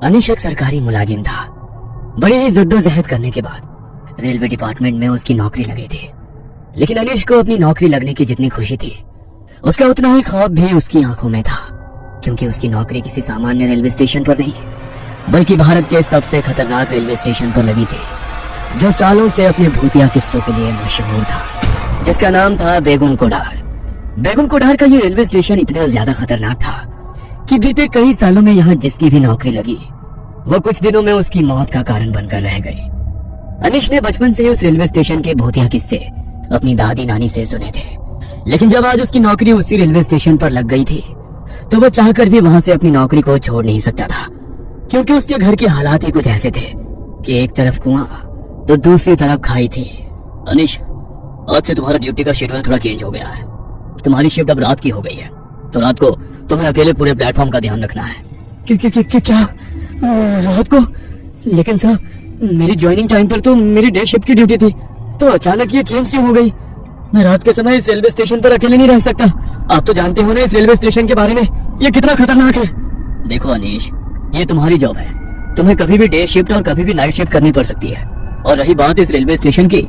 अनिश एक सरकारी मुलाजिम था। बड़ी ही जद्दोजहद करने के बाद रेलवे डिपार्टमेंट में उसकी नौकरी लगी थी। लेकिन अनिश को अपनी नौकरी लगने की जितनी खुशी थी, उसका उतना ही खौफ भी उसकी आंखों में था, क्योंकि उसकी नौकरी किसी सामान्य रेलवे स्टेशन पर नहीं, बल्कि भारत के सबसे खतरनाक रेलवे स्टेशन पर लगी थी, जो सालों से अपने भूतिया किस्सों के लिए मशहूर था, जिसका नाम था बेगुन कोडार। बेगुन कोडार का ये रेलवे स्टेशन इतना ज्यादा खतरनाक था कि बीते कई सालों में यहाँ जिसकी भी नौकरी लगी, वो कुछ दिनों में उसकी मौत का कारण बनकर रह गई। अनिश ने बचपन से उस रेलवे स्टेशन के भूतिया किस्से अपनी दादी नानी से सुने थे, लेकिन जब आज उसकी नौकरी उसी रेलवे स्टेशन पर लग गई थी, तो वो चाहकर भी वहां से अपनी नौकरी को छोड़ नहीं सकता था, क्योंकि उसके घर के हालात ही कुछ ऐसे थे कि एक तरफ कुआं तो दूसरी तरफ खाई थी। अनिश, आज से तुम्हारा ड्यूटी का शेड्यूल थोड़ा चेंज हो गया है। तुम्हारी शिफ्ट अब रात की हो गई है, तो रात को तुम्हें अकेले पूरे प्लेटफॉर्म का ध्यान रखना है। क्या रात को? लेकिन सर, मेरी ज्वाइनिंग टाइम पर तो मेरी डे शिफ्ट की ड्यूटी थी, तो अचानक ये चेंज क्यों हो गई? मैं रात के समय इस रेलवे स्टेशन पर अकेले नहीं रह सकता। आप तो जानते हो ना इस रेलवे स्टेशन के बारे में, ये कितना खतरनाक है। देखो अनिश, ये तुम्हारी जॉब है, तुम्हें कभी भी डे शिफ्ट और कभी भी नाइट शिफ्ट करनी पड़ सकती है। और रही बात इस रेलवे स्टेशन की,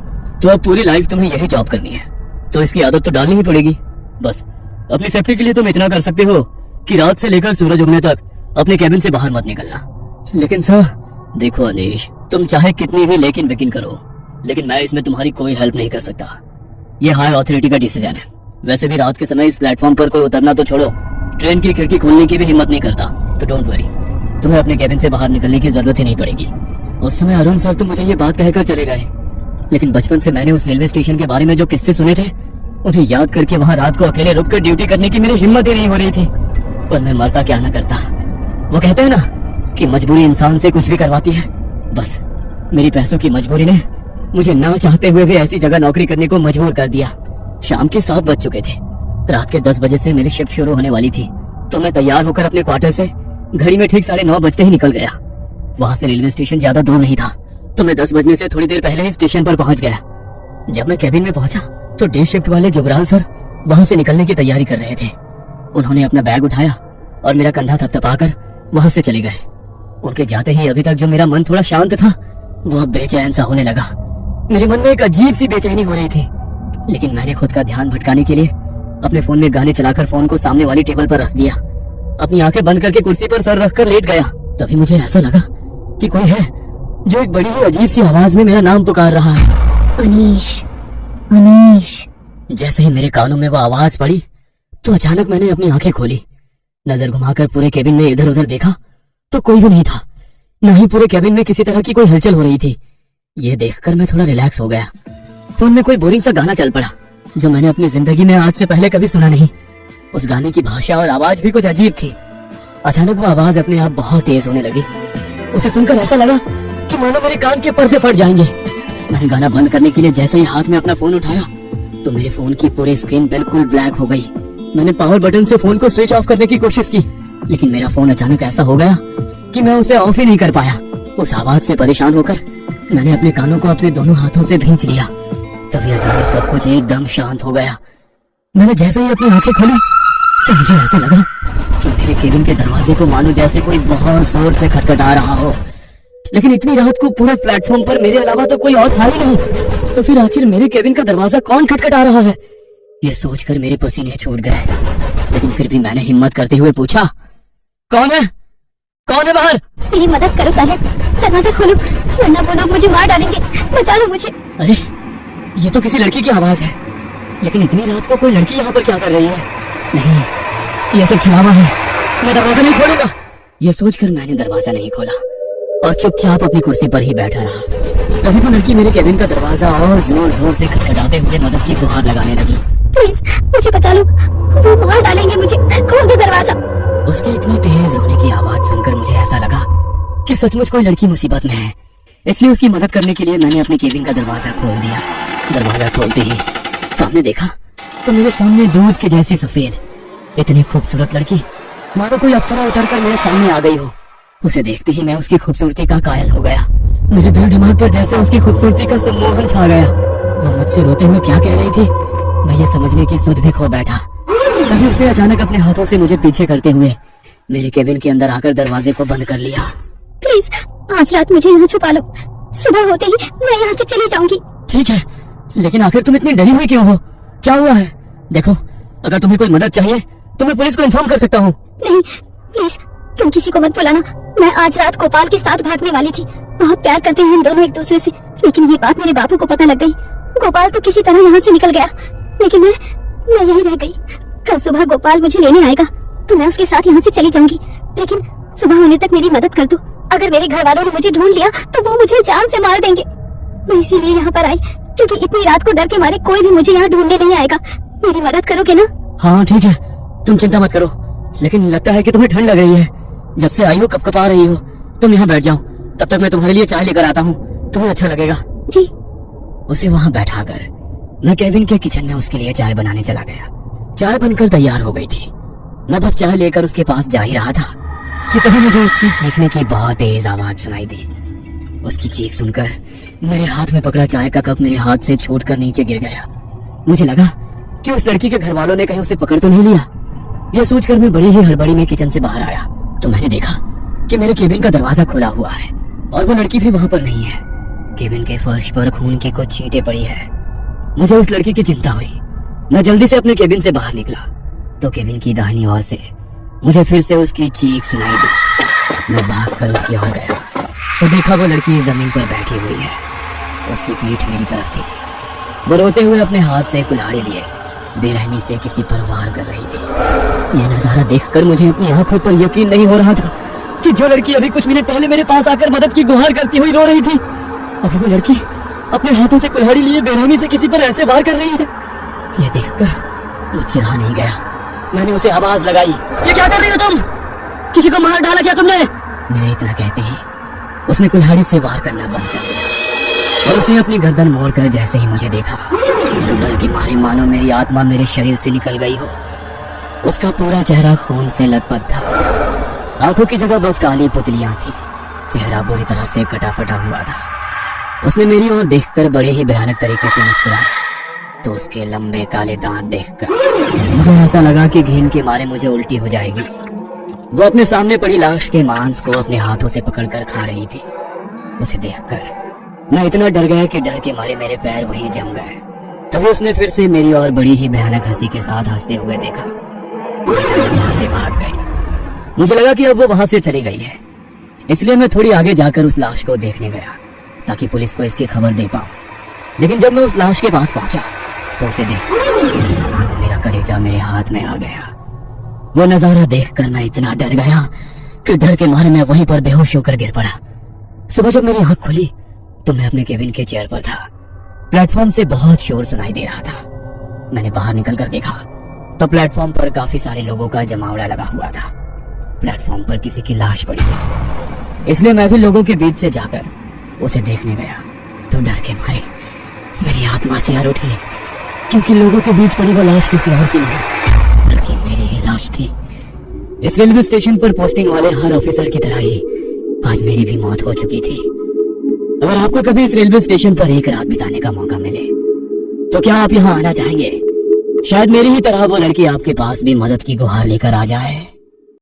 तो अब पूरी लाइफ तुम्हें यही जॉब करनी है, तो इसकी आदत तो डालनी ही पड़ेगी। बस अपनी सेफ्टी के लिए तुम इतना कर सकते हो कि रात से लेकर सूरज उगने तक अपने कैबिन से बाहर मत निकलना। लेकिन सर, देखो अनिश, तुम चाहे कितनी भी लेकिन वेकिन करो, लेकिन मैं इसमें तुम्हारी कोई हेल्प नहीं कर सकता। ये हाई अथॉरिटी का डिसीजन है। वैसे भी रात के समय इस प्लेटफॉर्म पर कोई उतरना तो छोड़ो, ट्रेन की खिड़की खोलने की भी हिम्मत नहीं करता, तो डोंट वरी, तुम्हें अपने कैबिन से बाहर निकलने की जरूरत ही नहीं पड़ेगी। उस समय अरुण सर तो मुझे ये बात कहकर चले गए, लेकिन बचपन से मैंने उस रेलवे स्टेशन के बारे में जो किस्से सुने थे, उन्हें याद करके वहाँ रात को अकेले रुककर ड्यूटी करने की मेरी हिम्मत ही नहीं हो रही थी। पर मैं मरता क्या ना करता। वो कहते हैं ना कि मजबूरी इंसान से कुछ भी करवाती है। बस मेरी पैसों की मजबूरी ने मुझे ना चाहते हुए भी ऐसी जगह नौकरी करने को मजबूर कर दिया। शाम के 7 बज चुके थे, रात के 10 बजे से मेरी शिफ्ट शुरू होने वाली थी, तो मैं तैयार होकर अपने क्वार्टर से घड़ी में ठीक 9:30 बजते ही निकल गया। वहां से रेलवे स्टेशन ज्यादा दूर नहीं था, तो मैं 10 बजने से थोड़ी देर पहले ही स्टेशन पर पहुंच गया। जब मैं कैबिन में पहुंचा तो डे शिफ्ट वाले जुबराल सर वहां से निकलने की तैयारी कर रहे थे। उन्होंने अपना बैग उठाया और मेरा कंधा थपथपाकर वहां से चले गए। उनके जाते ही अभी तक जो मेरा मन थोड़ा शांत था, वो अब बेचैन सा होने लगा। मेरे मन में एक अजीब सी बेचैनी हो रही थी, लेकिन मैंने खुद का ध्यान भटकाने के लिए अपने फोन में गाने चलाकर फोन को सामने वाली टेबल पर रख दिया। अपनी आंखें बंद करके कुर्सी पर सर रखकर लेट गया। तभी मुझे ऐसा लगा कि कोई है जो एक बड़ी ही अजीब सी आवाज में मेरा नाम पुकार रहा है, अनीश, अनीश। जैसे ही मेरे कानों में वो आवाज पड़ी, तो अचानक मैंने अपनी आंखें खोली। नजर घुमाकर पूरे केबिन में इधर उधर देखा तो कोई भी नहीं था, न ही पूरे केबिन में किसी तरह की कोई हलचल हो रही थी। ये देखकर मैं थोड़ा रिलैक्स हो गया। फोन में कोई बोरिंग सा गाना चल पड़ा, जो मैंने अपनी जिंदगी में आज से पहले कभी सुना नहीं। उस गाने की भाषा और आवाज भी कुछ अजीब थी। अचानक वो आवाज अपने आप बहुत तेज होने लगी। उसे सुनकर ऐसा लगा कि मानो मेरे कान के पर्दे फट जाएंगे। मैंने गाना बंद करने के लिए जैसे ही हाथ में अपना फोन उठाया, तो मेरे फोन की पूरी स्क्रीन बिल्कुल ब्लैक हो गई। मैंने पावर बटन से फोन को स्विच ऑफ करने की कोशिश की, लेकिन मेरा फोन अचानक ऐसा हो गया कि मैं उसे ऑफ ही नहीं कर पाया। उस आवाज से परेशान होकर मैंने अपने कानों को अपने दोनों हाथों से भींच लिया। तभी अचानक सब कुछ एकदम शांत हो गया। मैंने जैसे ही अपनी आंखें खोली, तो मुझे ऐसा लगा कि मेरे केबिन के दरवाजे को मानो जैसे कोई बहुत जोर से खटखटा रहा हो। लेकिन इतनी रात को पूरे प्लेटफॉर्म पर मेरे अलावा तो कोई और था ही नहीं, तो फिर आखिर मेरे केबिन का दरवाजा कौन खटखटा रहा है? ये सोचकर मेरे पसीने छूट गए, लेकिन फिर भी मैंने हिम्मत करते हुए पूछा, कौन है? कौन है बाहर? मेरी मदद करो साहब, दरवाजा खोलो, वरना वो लोग मुझे मार डालेंगे, बचा लो मुझे। अरे, ये तो किसी लड़की की आवाज है, लेकिन इतनी रात को कोई लड़की यहाँ पर क्या कर रही है? नहीं, ये सब छलावा है, मैं दरवाजा नहीं खोलूंगा। ये सोचकर मैंने दरवाजा नहीं खोला और चुपचाप अपनी कुर्सी पर ही बैठा रहा। तभी वो लड़की मेरे केबिन का दरवाजा और जोर जोर से खटखटाते हुए मदद की गुहार लगाने लगी। प्लीज मुझे बचा लो, वो मार डालेंगे मुझे, खोल दो दरवाजा। उसके इतनी तेज रोने की आवाज सुनकर मुझे ऐसा लगा कि सचमुच कोई लड़की मुसीबत में है। इसलिए उसकी मदद करने के लिए मैंने अपने केबिन का दरवाजा खोल दिया। दरवाजा खोलते ही सामने देखा तो मेरे सामने दूध के जैसी सफेद इतनी खूबसूरत लड़की मानो कोई अप्सरा उतरकर मेरे सामने आ गई हो। उसे देखते ही मैं उसकी खूबसूरती का कायल हो गया। मेरे दिल दिमाग पर जैसे उसकी खूबसूरती का सम्मोहन छा गया। वो मुझसे रोते हुए क्या कह रही थी, मैं ये समझने की सुध भी खो बैठा। तभी उसने अचानक अपने हाथों से मुझे पीछे करते हुए मेरे केबिन के अंदर आकर दरवाजे को बंद कर लिया। प्लीज आज रात मुझे यहाँ छुपा लो, सुबह होते ही मैं यहाँ से चली जाऊंगी। ठीक है, लेकिन आखिर तुम इतनी डरी हुई क्यों हो? क्या हुआ है? देखो, अगर तुम्हें कोई मदद चाहिए तो मैं पुलिस को इन्फॉर्म कर सकता हूँ। नहीं प्लीज, तुम किसी को मत बुलाना। मैं आज रात गोपाल के साथ भागने वाली थी। बहुत प्यार करते हैं हम दोनों एक दूसरे से, लेकिन ये बात मेरे बापू को पता लग गई। गोपाल तो किसी तरह यहाँ से निकल गया, लेकिन मैं यहीं रह गई। कल सुबह गोपाल मुझे लेने आएगा तो मैं उसके साथ यहाँ से चली जाऊंगी, लेकिन सुबह होने तक मेरी मदद कर दो। अगर मेरे घर वालों ने मुझे ढूंढ लिया तो वो मुझे जान से मार देंगे। मैं इसीलिए यहाँ पर आई, क्योंकि इतनी रात को डर के मारे कोई भी मुझे यहाँ ढूंढने नहीं आएगा। मेरी मदद करोगे ना? हाँ ठीक है, तुम चिंता मत करो, लेकिन लगता है कि तुम्हें ठंड लग रही है। जब से आई हो कपकपा रही हो। तुम यहाँ बैठ जाओ, तब तक मैं तुम्हारे लिए चाय लेकर आता हूँ, तुम्हें अच्छा लगेगा। जी। उसे वहाँ बैठाकर मैं केविन के किचन में उसके लिए चाय बनाने चला गया। चाय बनकर तैयार हो गई थी। मैं बस चाय लेकर उसके पास जा ही रहा था कि तभी मुझे उसकी चीखने की बहुत तेज आवाज सुनाई दी। उसकी चीख सुनकर मेरे हाथ में पकड़ा चाय का कप मेरे हाथ से छूटकर नीचे गिर गया। मुझे लगा कि उस लड़की के घर वालों ने कहीं उसे पकड़ तो नहीं लिया। यह सोचकर मैं बड़ी ही हड़बड़ी में किचन से बाहर आया तो मैंने देखा कि मेरे केबिन का दरवाजा खुला हुआ है और वो लड़की भी वहां पर नहीं है। केबिन के फर्श पर खून की कुछ छींटें पड़ी है। मुझे उस लड़की की चिंता हुई। मैं जल्दी से अपने केबिन से बाहर निकला तो केबिन की दाहिनी ओर से मुझे फिर से उसकी चीख सुनाई दी। मैं भागकर उसकी ओर गया तो देखा वो लड़की जमीन पर बैठी हुई है। उसकी पीठ मेरी तरफ थी। वो रोते हुए अपने हाथ से कुल्हाड़ी लिए बेरहमी से किसी पर वार कर रही थी। यह नजारा देखकर मुझे अपनी आंखों पर यकीन नहीं हो रहा था कि जो लड़की अभी कुछ मिनट पहले मेरे पास आकर मदद की गुहार करती हुई रो रही थी, अभी वो लड़की अपने हाथों से कुल्हाड़ी लिए बेरहमी से किसी पर ऐसे वार कर रही है। यह देखकर मुझसे रहा नहीं गया। मैंने उसे आवाज लगाई, ये क्या कर रही हो तुम? किसी को मार डाला क्या तुमने? मेरे इतना कहते ही उसने कुल्हाड़ी से वार करना बंद कर दिया और उसने अपनी गर्दन मोड़कर जैसे ही मुझे देखा तो डर के मारे मानो मेरी आत्मा मेरे शरीर से निकल गई हो। उसका पूरा चेहरा खून से लथपथ था। आंखों की जगह बस काली पुतलियां थी। चेहरा बुरी तरह से कटा फटा हुआ था। उसने मेरी ओर देखकर बड़े ही भयानक तरीके से मुस्कुराया तो उसके लंबे काले दांत देखकर मुझे ऐसा लगा कि घिन के मारे मुझे उल्टी हो जाएगी। वो अपने सामने पड़ी लाश के मांस को अपने हाथों से पकड़कर खा रही थी। उसे देखकर मैं इतना डर गया कि डर के मारे मेरे पैर वहीं जम गए। तभी उसने फिर से मेरी ओर बड़ी ही भयानक हंसी के साथ हंसते हुए देखा। वहां से भाग गई। मुझे लगा कि अब वो वहां से चली गई है, इसलिए मैं थोड़ी आगे जाकर उस लाश को देखने गया ताकि पुलिस को इसकी खबर दे पाऊं। लेकिन जब मैं उस लाश के पास पहुंचा तो उसे देख मेरा कलेजा मेरे हाथ में आ गया। वो नजारा देखकर मैं इतना डर गया कि डर के मारे मैं वहीं पर बेहोश होकर गिर पड़ा। सुबह जब मेरी आंख खुली तो मैं अपने केबिन के चेयर पर था। प्लेटफॉर्म से बहुत शोर सुनाई दे रहा था। मैंने बाहर निकलकर देखा तो प्लेटफॉर्म पर काफी सारे लोगों का जमावड़ा लगा हुआ था। प्लेटफॉर्म पर किसी की लाश पड़ी थी, इसलिए मैं भी लोगों के बीच से जाकर उसे देखने गया तो डर के मारे मेरी आत्मा से हर उठी, क्योंकि लोगों के बीच पड़ी वो लाश किसी और की नहीं बल्कि मेरी ही लाश थी। इस रेलवे स्टेशन पर पोस्टिंग वाले हर ऑफिसर की तरह ही आज मेरी भी मौत हो चुकी थी। अगर आपको कभी इस रेलवे स्टेशन पर एक रात बिताने का मौका मिले तो क्या आप यहाँ आना चाहेंगे? शायद मेरी ही तरह वो लड़की आपके पास भी मदद की गुहार लेकर आ जाए।